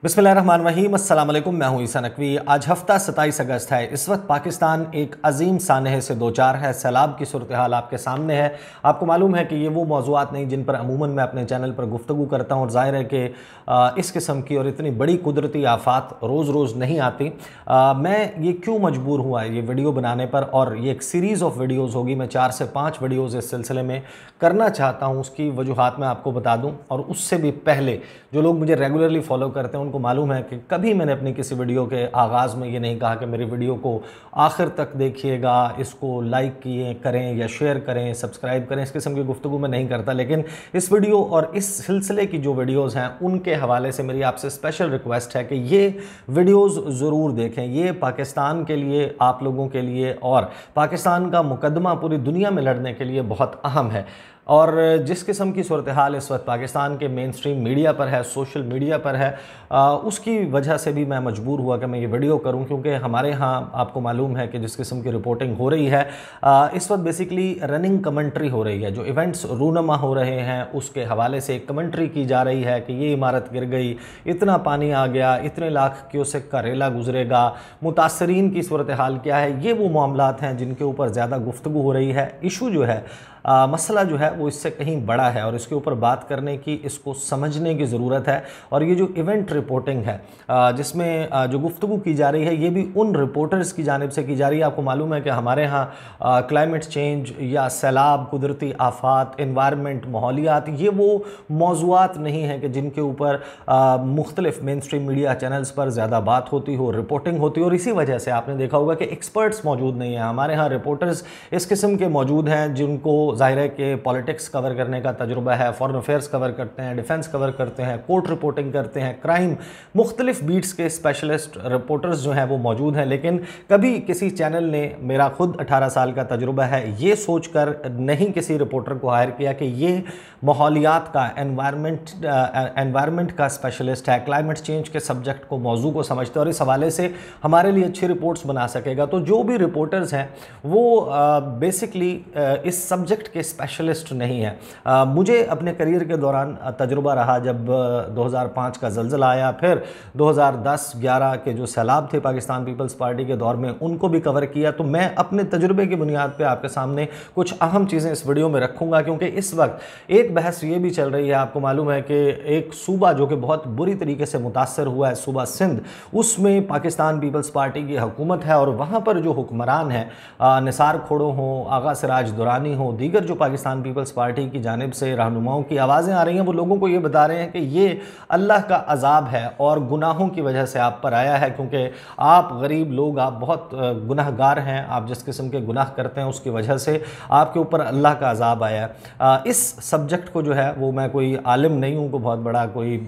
बिस्मिल्लाहिर्रहमानिर्रहीम, अस्सलाम वालेकुम। मैं हूं ईसा नकवी। आज हफ्ता 27 अगस्त है। इस वक्त पाकिस्तान एक अजीम सानहे से दो चार है। सैलाब की सूरत हाल आपके सामने है। आपको मालूम है कि ये वो मौज़ूआत नहीं जिन पर अमूमन मैं अपने चैनल पर गुफ्तगू करता हूँ, और ज़ाहिर है कि इस किस्म की और इतनी बड़ी कुदरती आफात रोज़ रोज़ नहीं आती। मैं ये क्यों मजबूर हुआ ये वीडियो बनाने पर, और ये एक सीरीज़ ऑफ वीडियोज़ होगी। मैं 4 से 5 वीडियोज़ इस सिलसिले में करना चाहता हूँ। उसकी वजूहात मैं आपको बता दूँ, और उससे भी पहले जो लोग मुझे रेगुलरली फॉलो करते हैं उनको मालूम है कि कभी मैंने अपनी किसी वीडियो के आगाज़ में ये नहीं कहा कि मेरी वीडियो को आखिर तक देखिएगा, इसको लाइक किए करें या शेयर करें, सब्सक्राइब करें। इस किस्म की गुफ्तगू मैं नहीं करता, लेकिन इस वीडियो और इस सिलसिले की जो वीडियोज़ हैं उनके हवाले से मेरी आपसे स्पेशल रिक्वेस्ट है कि ये वीडियोज़ ज़रूर देखें। ये पाकिस्तान के लिए, आप लोगों के लिए, और पाकिस्तान का मुकदमा पूरी दुनिया में लड़ने के लिए बहुत अहम है। और जिस किस्म की सूरत हाल इस वक्त पाकिस्तान के मेन स्ट्रीम मीडिया पर है, सोशल मीडिया पर है, उसकी वजह से भी मैं मजबूर हुआ कि मैं ये वीडियो करूं, क्योंकि हमारे यहाँ आपको मालूम है कि जिस किस्म की रिपोर्टिंग हो रही है इस वक्त बेसिकली रनिंग कमेंट्री हो रही है। जो इवेंट्स रूनमा हो रहे हैं उसके हवाले से एक कमेंट्री की जा रही है कि ये इमारत गिर गई, इतना पानी आ गया, इतने लाख क्यूसेक का रेला गुजरेगा, मुतासरीन की सूरत हाल क्या है। ये वो मामलात हैं जिनके ऊपर ज़्यादा गुफ्तगू हो रही है। इशू जो है, मसला जो है वो इससे कहीं बड़ा है, और इसके ऊपर बात करने की, इसको समझने की ज़रूरत है। और ये जो इवेंट रिपोर्टिंग है जिसमें जो गुफ्तगू की जा रही है, ये भी उन रिपोर्टर्स की जानिब से की जा रही है। आपको मालूम है कि हमारे यहाँ क्लाइमेट चेंज या सैलाब, कुदरती आफात, इन्वायरमेंट, माहौलियात, ये वो मौज़ूआत नहीं हैं कि जिनके ऊपर मुख्तलिफ मेन स्ट्रीम मीडिया चैनल्स पर ज़्यादा बात होती हो, रिपोर्टिंग होती हो। और इसी वजह से आपने देखा होगा कि एक्सपर्ट्स मौजूद नहीं हैं। हमारे यहाँ रिपोर्टर्स इस किस्म के मौजूद हैं जिनको ज़ाहिर है कि पॉलिटिक्स कवर करने का तजुर्बा है, फॉरेन अफेयर्स कवर करते हैं, डिफेंस कवर करते हैं, कोर्ट रिपोर्टिंग करते हैं, क्राइम, मुख्तलिफ बीट्स के स्पेशलिस्ट रिपोर्टर्स जो हैं वो मौजूद हैं। लेकिन कभी किसी चैनल ने, मेरा खुद 18 साल का तजुर्बा है, ये सोच कर नहीं किसी रिपोर्टर को हायर किया कि ये माहौलियात का, एनवायरमेंट का स्पेशलिस्ट है, क्लाइमेट चेंज के सब्जेक्ट को, मौजू को समझते हैं और इस हवाले से हमारे लिए अच्छी रिपोर्ट्स बना सकेगा। तो जो भी रिपोर्टर्स हैं वो बेसिकली इस सब्जेक्ट के स्पेशलिस्ट नहीं है। मुझे अपने करियर के दौरान तजुर्बा रहा, जब 2005 का ज़लज़ला आया, फिर 2010-11 के जो सैलाब थे पाकिस्तान पीपल्स पार्टी के दौर में, उनको भी कवर किया। तो मैं अपने तजुर्बे की बुनियाद पे आपके सामने कुछ अहम चीज़ें इस वीडियो में रखूँगा, क्योंकि इस वक्त एक बहस ये भी चल रही है। आपको मालूम है कि एक सूबा जो कि बहुत बुरी तरीके से मुतासर हुआ है, सूबा सिंध, उसमें पाकिस्तान पीपल्स पार्टी की हुकूमत है, और वहाँ पर जो हुक्मरान हैं, निसार खोड़ो हों, आगा सिराज दुरानी हो, दीगर जो पाकिस्तान पीपल्स पार्टी की जानिब से रहनुमाओं की आवाज़ें आ रही हैं, वो लोगों को ये बता रहे हैं कि ये अल्लाह का अजाब है और गुनाहों की वजह से आप पर आया है, क्योंकि आप गरीब लोग, आप बहुत गुनाहगार हैं, आप जिस किस्म के गुनाह करते हैं उसकी वजह से आपके ऊपर अल्लाह का अजाब आया है। इस सब्जेक्ट को जो है, वो मैं कोई आलिम नहीं हूँ, कोई बहुत बड़ा कोई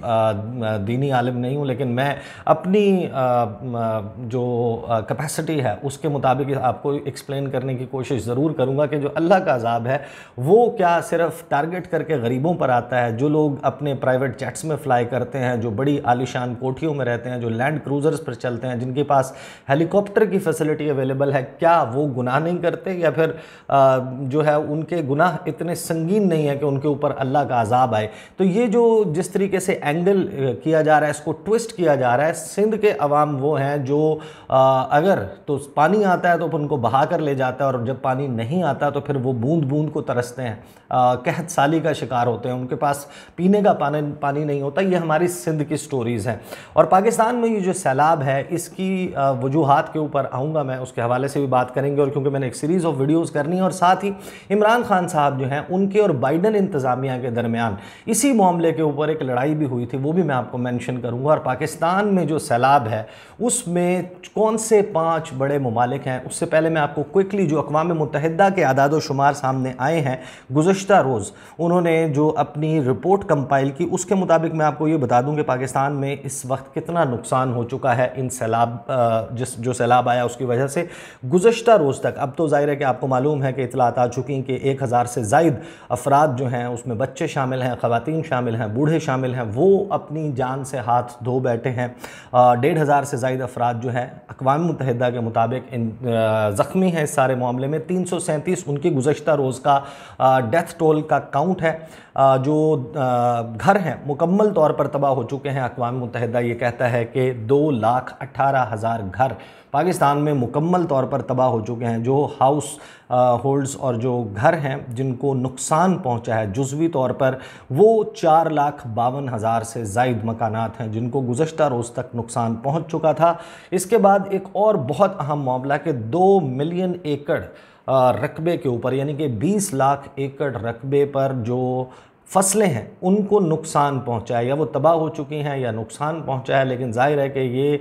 दीनी आलिम नहीं हूँ, लेकिन मैं अपनी जो कैपेसिटी है उसके मुताबिक आपको एक्सप्लेन करने की कोशिश ज़रूर करूँगा कि जो अल्लाह का अजाब है वो क्या सिर्फ टारगेट करके गरीबों पर आता है, जो लोग अपने प्राइवेट जेट्स में फ्लाई करते हैं, जो बड़ी आलीशान कोठियों में रहते हैं, जो लैंड क्रूज़र्स पर चलते हैं, जिनके पास हेलीकॉप्टर की फैसिलिटी अवेलेबल है, क्या वो गुनाह नहीं करते, या फिर जो है उनके गुनाह इतने संगीन नहीं है कि उनके ऊपर अल्लाह का अजाब आए। तो ये जो जिस तरीके से एंगल किया जा रहा है, इसको ट्विस्ट किया जा रहा है, सिंध के अवाम वो हैं जो अगर तो पानी आता है तो उनको बहा कर ले जाता है, और जब पानी नहीं आता तो फिर वो बूंद बूंद को तरसते हैं, कहत साली का शिकार होते हैं, उनके पास पीने का पानी नहीं होता। ये हमारी सिंध की स्टोरीज़ हैं। और पाकिस्तान में ये जो सैलाब है, इसकी वजूहात के ऊपर आऊँगा मैं, उसके हवाले से भी बात करेंगे। और क्योंकि मैंने एक सीरीज़ ऑफ वीडियोज़ करनी है, और साथ ही इमरान खान साहब जो हैं उनके और बाइडन इंतज़ामिया के दरमियान इसी मामले के ऊपर एक लड़ाई भी हुई थी, वो भी मैं आपको मैंशन करूँगा। और पाकिस्तान में जो सैलाब है उसमें कौन से 5 बड़े ममालिक हैं, उससे पहले मैं आपको क्विकली जो अक़वाम मुत्तहिदा के आदाद शुमार सामने आए हैं गुज़श्ता रोज़, उन्होंने जो अपनी रिपोर्ट कंपाइल की, उसके मुताबिक मैं आपको ये बता दूं कि पाकिस्तान में इस वक्त कितना नुकसान हो चुका है इन सैलाब, जो सैलाब आया उसकी वजह से। गुज़श्ता रोज़ तक, अब तो ज़ाहिर है कि आपको मालूम है कि इतलात आ चुकी कि 1000 से ज़ायद अफराद जो हैं, उसमें बच्चे शामिल हैं, ख़वातीन शामिल हैं, बूढ़े शामिल हैं, वो अपनी जान से हाथ धो बैठे हैं। 1500 से ज़ायद अफराद जो हैं अक़वाम मुत्तहिदा के मुताबिक ज़ख्मी हैं इस सारे मामले में। 337 उनकी गुज़श्ता रोज़ का डेथ टोल का काउंट है। जो घर हैं मुकम्मल तौर पर तबाह हो चुके हैं। अक़वाम मुत्तहिदा ये कहता है कि 2,18,000 घर पाकिस्तान में मुकम्मल तौर पर तबाह हो चुके हैं। जो हाउस होल्ड्स और जो घर हैं जिनको नुकसान पहुंचा है जुज़वी तौर पर, वो 4,52,000 से ज़ायद मकानात हैं जिनको गुज़श्ता रोज़ तक नुकसान पहुंच चुका था। इसके बाद एक और बहुत अहम मामला कि 2 मिलियन एकड़ रकबे के ऊपर, यानी कि 20 लाख एकड़ रकबे पर जो फसलें हैं उनको नुकसान पहुंचा है, या वो तबाह हो चुकी हैं या नुकसान पहुंचा है। लेकिन जाहिर है कि ये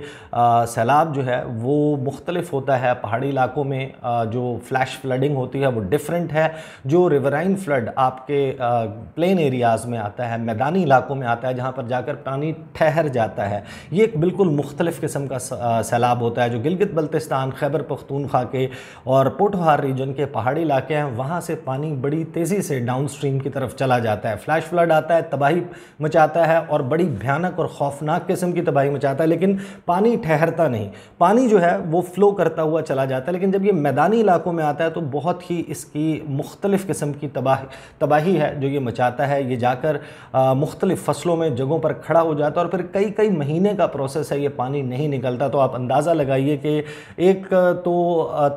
सैलाब जो है वो मुख्तलिफ होता है। पहाड़ी इलाकों में जो फ्लैश फ्लडिंग होती है वो डिफरेंट है। जो रिवराइन फ्लड आपके प्लेन एरियाज़ में आता है, मैदानी इलाकों में आता है जहाँ पर जाकर पानी ठहर जाता है, ये एक बिल्कुल मुख्तलिफ किस्म का सैलाब होता है। जो गिलगित बल्तिस्तान, खैबर पख्तूनख्वा के और पोठोहार रीजन के पहाड़ी इलाके हैं, वहाँ से पानी बड़ी तेज़ी से डाउन स्ट्रीम की तरफ चला जाता है। फ्लैश फ्लड आता है, तबाही मचाता है और बड़ी भयानक और खौफनाक किस्म की तबाही मचाता है, लेकिन पानी ठहरता नहीं। पानी जो है वो फ्लो करता हुआ चला जाता है। लेकिन जब ये मैदानी इलाकों में आता है तो बहुत ही इसकी मुख्तलिफ किस्म की तबाही है जो ये मचाता है। ये जाकर मुख्तलिफ फसलों में जगहों पर खड़ा हो जाता है और फिर कई कई महीने का प्रोसेस है, ये पानी नहीं निकलता। तो आप अंदाज़ा लगाइए कि एक तो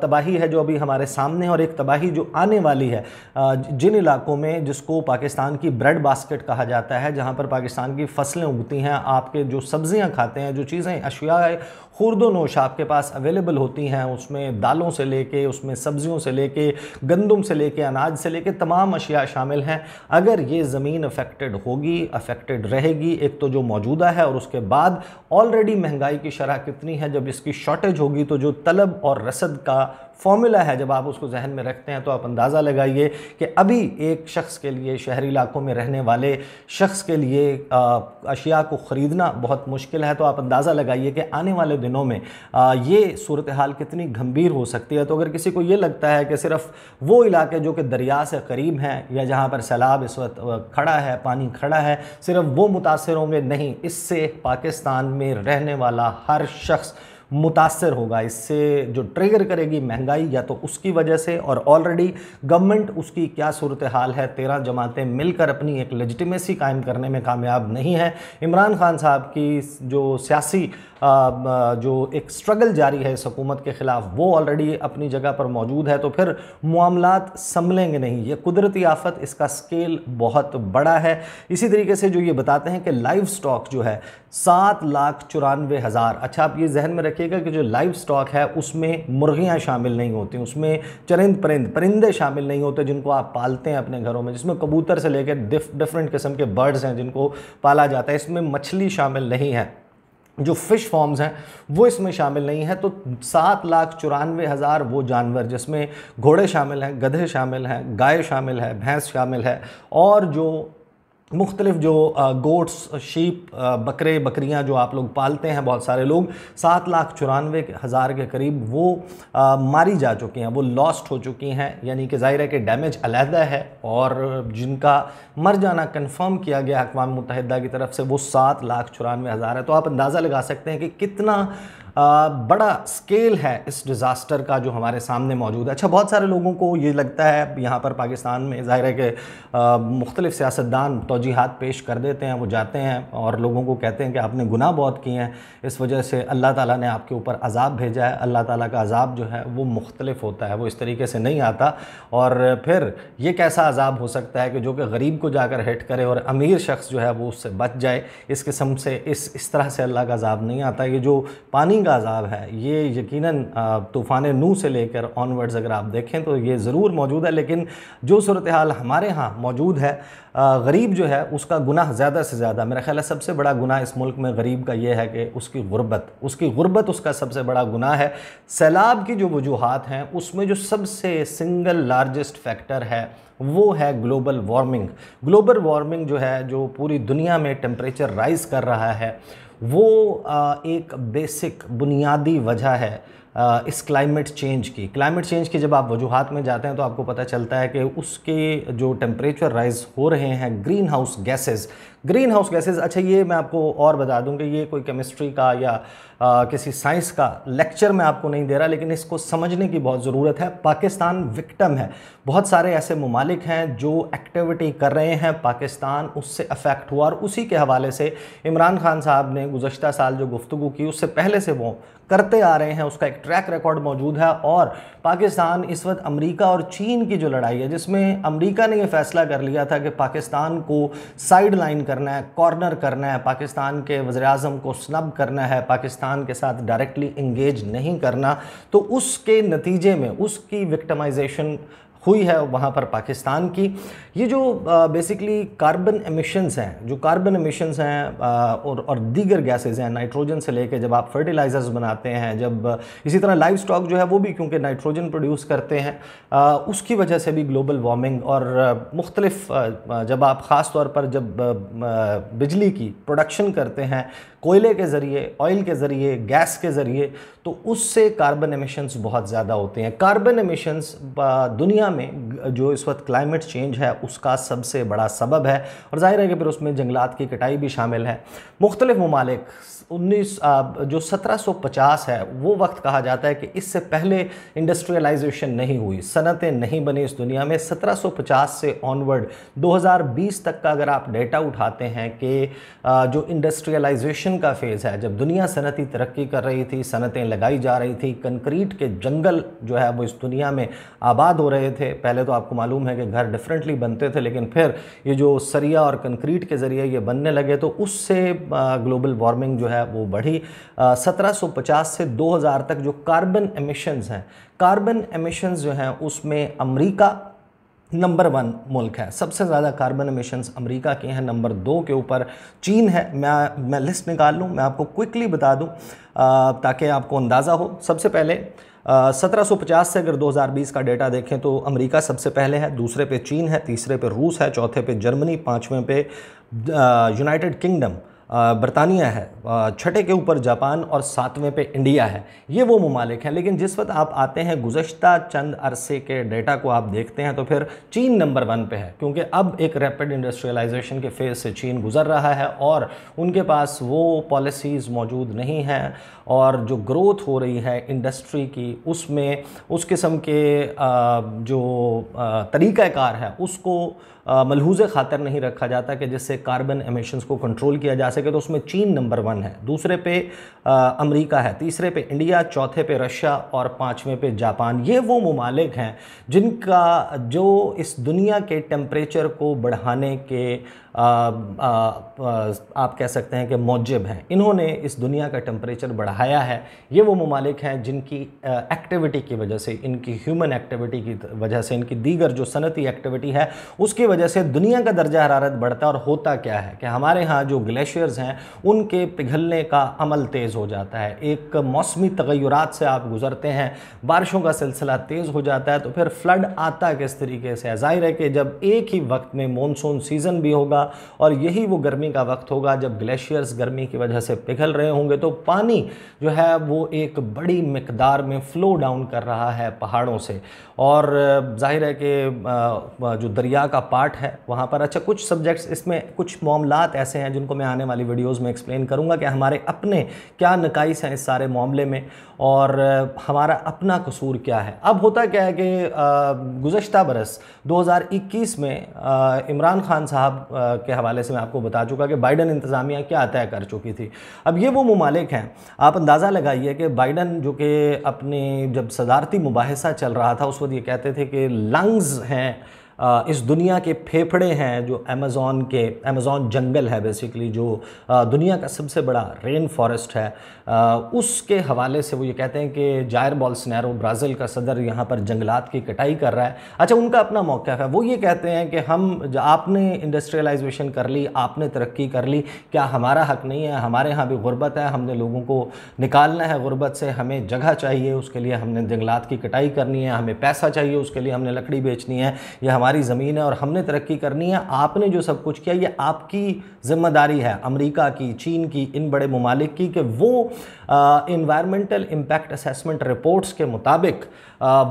तबाही है जो अभी हमारे सामने है और एक तबाही जो आने वाली है जिन इलाकों में जिसको पाकिस्तान की ब्रेड बास्केट कहा जाता है, जहां पर पाकिस्तान की फसलें उगती हैं, आपके जो सब्जियां खाते हैं, जो चीज़ें अशिया खुर्दो नोश आपके पास अवेलेबल होती हैं, उसमें दालों से लेके, उसमें सब्जियों से लेके, गंदम से लेके, अनाज से लेके तमाम अशिया शामिल हैं। अगर ये ज़मीन अफेक्टेड होगी, अफेक्टेड रहेगी, एक तो जो मौजूदा है और उसके बाद ऑलरेडी महंगाई की शरह कितनी है, जब इसकी शॉर्टेज होगी तो जो तलब और रसद का फॉर्मूला है जब आप उसको जहन में रखते हैं तो आप अंदाज़ा लगाइए कि अभी एक शख्स के लिए, शहरी इलाकों में रहने वाले शख्स के लिए अशिया को ख़रीदना बहुत मुश्किल है। तो आप अंदाज़ा लगाइए कि आने वाले दिनों में ये सूरत हाल कितनी गंभीर हो सकती है। तो अगर किसी को ये लगता है कि सिर्फ वो इलाके जो कि दरिया से करीब हैं या जहाँ पर सैलाब इस वक्त खड़ा है, पानी खड़ा है, सिर्फ वो मुतासर होंगे, नहीं, इससे पाकिस्तान में रहने वाला हर शख्स मुतासर होगा। इससे जो ट्रिगर करेगी महंगाई या तो उसकी वजह से, और ऑलरेडी गवर्नमेंट उसकी क्या सूरत हाल है, 13 जमातें मिलकर अपनी एक लेजिटिमेसी कायम करने में कामयाब नहीं है। इमरान खान साहब की जो सियासी जो एक स्ट्रगल जारी है इस हुकूमत के ख़िलाफ़, वो ऑलरेडी अपनी जगह पर मौजूद है। तो फिर मामलात संभलेंगे नहीं। ये कुदरती आफत, इसका स्केल बहुत बड़ा है। इसी तरीके से जो ये बताते हैं कि लाइव स्टॉक जो है 7,94,000। अच्छा, आप ये जहन में रखिएगा कि जो लाइव स्टॉक है उसमें मुर्गियाँ शामिल नहीं होती, उसमें चरिंद परिंदे शामिल नहीं होते जिनको आप पालते हैं अपने घरों में, जिसमें कबूतर से लेकर डिफरेंट किस्म के बर्ड्स हैं जिनको पाला जाता है। इसमें मछली शामिल नहीं है, जो फ़िश फॉर्म्स हैं वो इसमें शामिल नहीं है। तो 7,94,000 वो जानवर जिसमें घोड़े शामिल हैं, गधे शामिल हैं, गाय शामिल है, भैंस शामिल है, और जो मुख्तलिफ जो गोट्स, शीप, बकरे, बकरियां जो आप लोग पालते हैं, बहुत सारे लोग, 7,94,000 के करीब वो मारी जा चुकी हैं, वो लॉस्ट हो चुकी हैं। यानी कि ज़ाहिर है कि डैमेज अलहदा है, और जिनका मर जाना कंफर्म किया गया अक़वाम मुत्तहिदा की तरफ से वो 7,94,000 है। तो आप अंदाज़ा लगा सकते हैं कि कितना बड़ा स्केल है इस डिज़ास्टर का जो हमारे सामने मौजूद है। अच्छा, बहुत सारे लोगों को ये लगता है यहाँ पर पाकिस्तान में, ज़ाहिर है कि मुख्तलिफ सियासतदान तौजीहात पेश कर देते हैं, वो जाते हैं और लोगों को कहते हैं कि आपने गुनाह बहुत किए हैं, इस वजह से अल्लाह ताला ने आपके ऊपर अज़ाब भेजा है। अल्लाह ताला का अज़ाब जो है वो मुख्तलिफ होता है, वो इस तरीके से नहीं आता। और फिर ये कैसा अज़ाब हो सकता है कि जो कि गरीब को जाकर हिट करे और अमीर शख्स जो है वो उससे बच जाए। इस किस्म से इस तरह से अल्लाह का अज़ाब नहीं आता। ये जो पानी का अज़ाब है ये यकीनन तूफ़ान नू से लेकर ऑनवर्ड्स अगर आप देखें तो ये ज़रूर मौजूद है। लेकिन जो सूरत हाल हमारे यहाँ मौजूद है, गरीब जो है उसका गुनाह ज़्यादा से ज़्यादा, मेरा ख्याल है सबसे बड़ा गुनाह इस मुल्क में गरीब का ये है कि उसकी गुर्बत उसका सबसे बड़ा गुनाह है। सैलाब की जो वजूहात हैं उसमें जो सबसे सिंगल लार्जेस्ट फैक्टर है वो है ग्लोबल वार्मिंग। ग्लोबल वार्मिंग जो है, जो पूरी दुनिया में टेम्परेचर राइज़ कर रहा है, वो एक बेसिक बुनियादी वजह है इस क्लाइमेट चेंज की जब आप वजूहात में जाते हैं तो आपको पता चलता है कि उसके जो टेम्परेचर राइज हो रहे हैं, ग्रीन हाउस गैसेस। अच्छा, ये मैं आपको और बता दूं कि ये कोई केमिस्ट्री का या किसी साइंस का लेक्चर मैं आपको नहीं दे रहा, लेकिन इसको समझने की बहुत ज़रूरत है। पाकिस्तान विक्टिम है, बहुत सारे ऐसे ममालिक हैं जो एक्टिविटी कर रहे हैं, पाकिस्तान उससे अफेक्ट हुआ, और उसी के हवाले से इमरान खान साहब ने गुज़श्ता साल जो गुफ्तगू की उससे पहले से वो करते आ रहे हैं, उसका एक ट्रैक रिकॉर्ड मौजूद है। और पाकिस्तान इस वक्त अमेरिका और चीन की जो लड़ाई है, जिसमें अमेरिका ने यह फैसला कर लिया था कि पाकिस्तान को साइड लाइन करना है, कॉर्नर करना है, पाकिस्तान के वज़ीर-ए-आज़म को स्नब करना है, पाकिस्तान के साथ डायरेक्टली इंगेज नहीं करना, तो उसके नतीजे में उसकी विक्टिमाइजेशन हुई है वहाँ पर पाकिस्तान की। ये जो बेसिकली कार्बन एमिशंस हैं और दीगर गैसेज हैं, नाइट्रोजन से लेके जब आप फर्टिलाइजर्स बनाते हैं, जब इसी तरह लाइव स्टॉक जो है वो भी क्योंकि नाइट्रोजन प्रोड्यूस करते हैं, उसकी वजह से भी ग्लोबल वार्मिंग और मुख्तलिफ जब आप ख़ास तौर पर जब बिजली की प्रोडक्शन करते हैं कोयले के ज़रिए, ऑयल के ज़रिए, गैस के ज़रिए, तो उससे कार्बन एमिशंस बहुत ज़्यादा होते हैं। कार्बन एमिशंस दुनिया में जो इस वक्त क्लाइमेट चेंज है उसका सबसे बड़ा सबब है, और जाहिर है कि फिर उसमें जंगलात की कटाई भी शामिल है। मुख्तलिफ ममालिक 1750 है वो वक्त कहा जाता है कि इससे पहले इंडस्ट्रियलाइजेशन नहीं हुई, सनतें नहीं बनी इस दुनिया में। 1750 से ऑनवर्ड 2020 तक का अगर आप डेटा उठाते हैं कि जो इंडस्ट्रियलाइजेशन का फेज़ है, जब दुनिया सनती तरक्की कर रही थी, सनतें लगाई जा रही थी, कंक्रीट के जंगल जो है वो इस दुनिया में आबाद हो रहे थे। पहले तो आपको मालूम है कि घर डिफरेंटली बनते थे, लेकिन फिर ये जो सरिया और कंक्रीट के ज़रिए ये बनने लगे तो उससे ग्लोबल वार्मिंग जो है वो बढ़ी। 1750 से 2000 तक जो कार्बन एमिशंस जो हैं उसमें अमेरिका नंबर 1 मुल्क है, सबसे ज़्यादा कार्बन एमिशंस अमेरिका के हैं। नंबर 2 के ऊपर चीन है। मैं लिस्ट निकाल लूँ, मैं आपको क्विकली बता दूँ ताकि आपको अंदाज़ा हो। सबसे पहले 1750 से अगर 2020 का डेटा देखें तो अमेरिका सबसे पहले है, दूसरे पे चीन है, तीसरे पे रूस है, चौथे पे जर्मनी, पाँचवें पे यूनाइटेड किंगडम बरतानिया है, छठे के ऊपर जापान और सातवें पे इंडिया है। ये वो ममालिक हैं। लेकिन जिस वक्त आप आते हैं गुज़श्ता चंद अरसे के डेटा को आप देखते हैं तो फिर चीन नंबर 1 पे है, क्योंकि अब एक रैपिड इंडस्ट्रियलाइजेशन के फेज़ से चीन गुज़र रहा है और उनके पास वो पॉलिसीज़ मौजूद नहीं हैं, और जो ग्रोथ हो रही है इंडस्ट्री की उसमें उस किस्म के जो तरीक़ाकार है उसको मलहूज़े ख़ातर नहीं रखा जाता कि जिससे कार्बन एमिशंस को कंट्रोल किया जा सके। तो उसमें चीन नंबर 1 है, दूसरे पे अमेरिका है, तीसरे पे इंडिया, चौथे पे रशिया और पाँचवें पे जापान। ये वो ममालिक हैं जिनका जो इस दुनिया के टेम्परेचर को बढ़ाने के आप कह सकते हैं कि मौजब हैं। इन्होंने इस दुनिया का टेम्परेचर बढ़ाया है। ये वो ममालिक हैं जिनकी एक्टिविटी की वजह से, इनकी ह्यूमन एक्टिविटी की वजह से, इनकी दीगर जो सनती एक्टिविटी है उसकी वजह से दुनिया का दर्जा हरारत बढ़ता है। और होता क्या है कि हमारे यहाँ जो ग्लेशियर्स हैं उनके पिघलने का अमल तेज़ हो जाता है। एक मौसमी तगय्युरात से आप गुज़रते हैं, बारिशों का सिलसिला तेज़ हो जाता है, तो फिर फ्लड आता किस तरीके से है। ज़ाहिर है कि जब एक ही वक्त में मॉनसून सीज़न भी होगा और यही वो गर्मी का वक्त होगा जब ग्लेशियर्स गर्मी की वजह से पिघल रहे होंगे, तो पानी जो है वो एक बड़ी मिकदार में फ़्लो डाउन कर रहा है पहाड़ों से। और जाहिर है कि जो दरिया का पार्ट है वहाँ पर, अच्छा कुछ सब्जेक्ट्स इसमें, कुछ मामलात ऐसे हैं जिनको मैं आने वाली वीडियोज़ में एक्सप्लेन करूँगा कि हमारे अपने क्या नकाइस हैं इस सारे मामले में और हमारा अपना कसूर क्या है। अब होता क्या है कि गुज़श्ता बरस 2021 में इमरान खान साहब के हवाले से मैं आपको बता चुका कि बाइडन इंतज़ामिया क्या तय कर चुकी थी। अब ये वो ममालिक हैं, आप अंदाज़ा लगाइए कि बाइडन जो कि अपने जब सदारती मुबाहिसा चल रहा था उस वक्त ये कहते थे कि लंग्स हैं, इस दुनिया के फेफड़े हैं, जो अमेज़ॉन जंगल है बेसिकली, जो दुनिया का सबसे बड़ा रेन फॉरेस्ट है, उसके हवाले से वो ये कहते हैं कि जायर बोल्सोनारो ब्राज़ील का सदर यहाँ पर जंगलात की कटाई कर रहा है। अच्छा, उनका अपना मौक़िफ़ है, वो ये कहते हैं कि आपने इंडस्ट्रियलाइजेशन कर ली, आपने तरक्की कर ली, क्या हमारा हक़ नहीं है? हमारे यहाँ भी गुर्बत है, हमने लोगों को निकालना है गुर्बत से, हमें जगह चाहिए, उसके लिए हमने जंगलात की कटाई करनी है, हमें पैसा चाहिए, उसके लिए हमने लकड़ी बेचनी है, ये हमारे हमारी ज़मीन है और हमने तरक्की करनी है, आपने जो सब कुछ किया ये आपकी ज़िम्मेदारी है, अमेरिका की, चीन की, इन बड़े ममालिक की, कि वो इन्वायरमेंटल इम्पैक्ट असेसमेंट रिपोर्ट्स के मुताबिक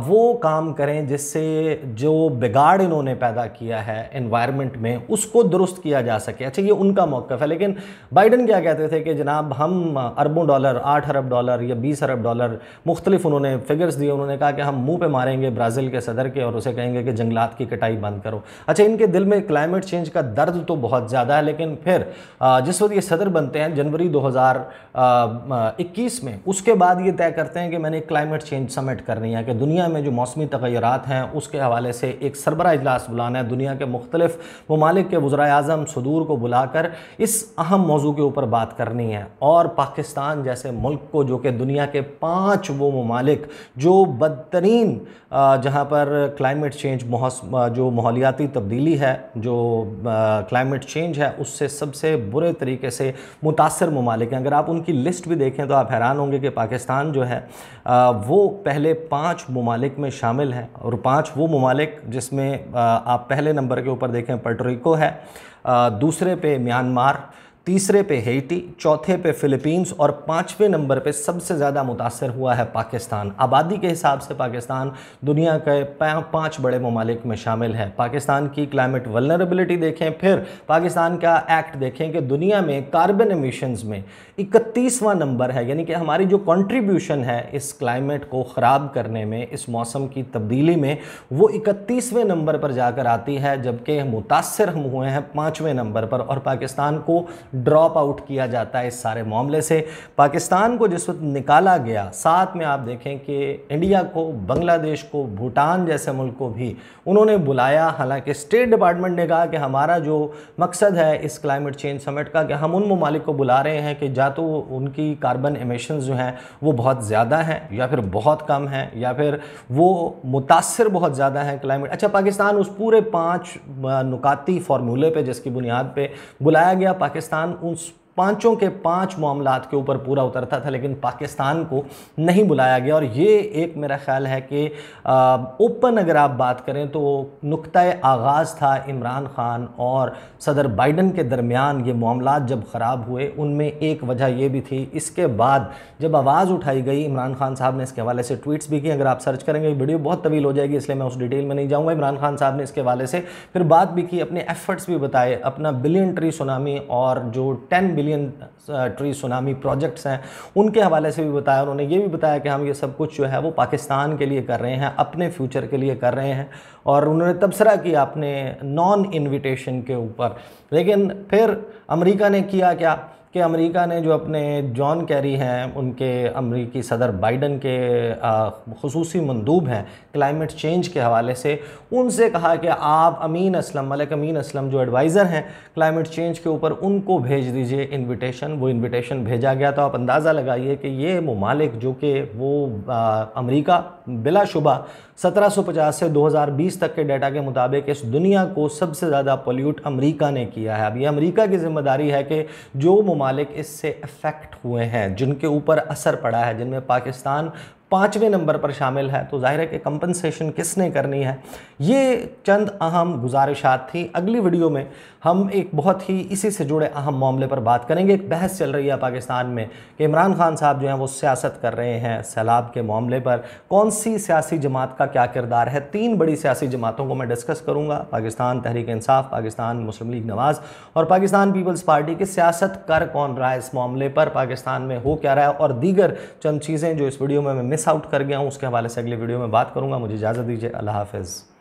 वो काम करें जिससे जो बिगाड़ इन्होंने पैदा किया है एनवायरनमेंट में उसको दुरुस्त किया जा सके। अच्छा, ये उनका मौक़िफ़ है। लेकिन बाइडन क्या कहते थे कि जनाब हम अरबों डॉलर, 8 अरब डॉलर या 20 अरब डॉलर, मुख्तलिफ उन्होंने फिगर्स दिए। उन्होंने कहा कि हम मुंह पे मारेंगे ब्राज़ील के सदर के और उसे कहेंगे कि जंगलात की कटाई बंद करो। अच्छा, इनके दिल में क्लाइमेट चेंज का दर्द तो बहुत ज़्यादा है, लेकिन फिर जिस वक्त ये सदर बनते हैं जनवरी 2021 में, उसके बाद ये तय करते हैं कि मैंने क्लाइमेट चेंज समिट करनी है, कि दुनिया में जो मौसमी तग़य्युरात हैं उसके हवाले से एक सरबरा इजलास बुलाना है, दुनिया के मुख्तलिफ ममालिक के वज़राए आज़म सदूर को बुलाकर इस अहम मौजू के ऊपर बात करनी है। और पाकिस्तान जैसे मुल्क को, जो कि दुनिया के 5 वो ममालिक जो बदतरीन जहाँ पर क्लाइमेट चेंज, जो माहौलियाती तब्दीली है, जो क्लाइमेट चेंज है, उससे सबसे बुरे तरीके से मुतासर ममालिक हैं। अगर आप उनकी लिस्ट भी देखें तो आप हैरान होंगे कि पाकिस्तान जो है वो पहले 5 ममालिक में शामिल है। और 5 वो ममालिक जिसमें आप पहले नंबर के ऊपर देखें पोर्टोरिको है, दूसरे पे म्यांमार, तीसरे पे हैती, चौथे पे फ़िलीपींस और 5वें नंबर पे सबसे ज़्यादा मुतासर हुआ है पाकिस्तान। आबादी के हिसाब से पाकिस्तान दुनिया के 5 बड़े ममालिक में शामिल है। पाकिस्तान की क्लाइमेट वल्नरेबिलिटी देखें, फिर पाकिस्तान का एक्ट देखें कि दुनिया में कार्बन एमिशंस में 31वां नंबर है, यानी कि हमारी जो कंट्रीब्यूशन है इस क्लाइमेट को ख़राब करने में, इस मौसम की तब्दीली में, वो 31वें नंबर पर जाकर आती है, जबकि मुतासर हम हुए हैं 5वें नंबर पर। और पाकिस्तान को ड्रॉप आउट किया जाता है इस सारे मामले से। पाकिस्तान को जिस वक्त निकाला गया, साथ में आप देखें कि इंडिया को, बांग्लादेश को, भूटान जैसे मुल्क को भी उन्होंने बुलाया। हालांकि स्टेट डिपार्टमेंट ने कहा कि हमारा जो मकसद है इस क्लाइमेट चेंज समिट का, कि हम उन ममालिक को बुला रहे हैं कि या तो उनकी कार्बन एमिशंस जो हैं वो बहुत ज़्यादा हैं, या फिर बहुत कम हैं, या फिर वो मुतासर बहुत ज़्यादा हैं क्लाइमेट। अच्छा, पाकिस्तान उस पूरे 5 नुकाती फार्मूले पे जिसकी बुनियाद पे बुलाया गया, पाकिस्तान उस 5 के 5 मामलात के ऊपर पूरा उतरता था, लेकिन पाकिस्तान को नहीं बुलाया गया। और ये एक मेरा ख्याल है कि ओपन अगर आप बात करें तो नुक्ता-ए आगाज़ था इमरान खान और सदर बाइडन के दरमियान। ये मामलात जब ख़राब हुए उनमें एक वजह ये भी थी। इसके बाद जब आवाज़ उठाई गई, इमरान खान साहब ने इसके हवाले से ट्वीट्स भी की। अगर आप सर्च करेंगे वीडियो बहुत तवील हो जाएगी, इसलिए मैं उस डिटेल में नहीं जाऊँगा। इमरान खान साहब ने इसके हवाले से फिर बात भी की, अपने एफर्ट्स भी बताए, अपना बिलियन ट्री सुनामी और जो 10 बिलियन ट्री सुनामी प्रोजेक्ट्स हैं उनके हवाले से भी बताया। उन्होंने ये भी बताया कि हम ये सब कुछ जो है वो पाकिस्तान के लिए कर रहे हैं, अपने फ्यूचर के लिए कर रहे हैं। और उन्होंने तबसरा किया अपने नॉन इन्विटेशन के ऊपर। लेकिन फिर अमेरिका ने किया क्या कि अमेरिका ने जो अपने जॉन कैरी हैं, उनके अमेरिकी सदर बाइडन के खुसूसी मंदूब हैं क्लाइमेट चेंज के हवाले से, उनसे कहा कि आप मलिक अमीन असलम जो एडवाइज़र हैं क्लाइमेट चेंज के ऊपर, उनको भेज दीजिए इन्विटेशन। वो इन्विटेशन भेजा गया। तो आप अंदाज़ा लगाइए कि ये ममालिक जो कि वो अमेरिका बिलाशुबा 1750 से 2020 तक के डाटा के मुताबिक इस दुनिया को सबसे ज़्यादा पोल्यूट अमेरिका ने किया है। अब ये अमेरिका की ज़िम्मेदारी है कि जो ममालिक इससे अफेक्ट हुए हैं, जिनके ऊपर असर पड़ा है, जिनमें पाकिस्तान 5वें नंबर पर शामिल है, तो जाहिर है कि कंपनसेशन किसने करनी है। ये चंद अहम गुजारिशात थी। अगली वीडियो में हम एक बहुत ही इसी से जुड़े अहम मामले पर बात करेंगे। एक बहस चल रही है पाकिस्तान में कि इमरान खान साहब जो हैं वो सियासत कर रहे हैं सैलाब के मामले पर। कौन सी सियासी जमात का क्या किरदार है? 3 बड़ी सियासी जमातों को मैं डिस्कस करूँगा, पाकिस्तान तहरीक इंसाफ, पाकिस्तान मुस्लिम लीग नवाज़ और पाकिस्तान पीपल्स पार्टी की सियासत कर कौन रहा है इस मामले पर, पाकिस्तान में हो क्या रहा है, और दीगर चंद चीज़ें जो इस वीडियो में मैं मिस आउट कर गया हूँ उसके हवाले से अगली वीडियो में बात करूँगा। मुझे इजाज़त दीजिए। अल्लाह हाफ़िज़।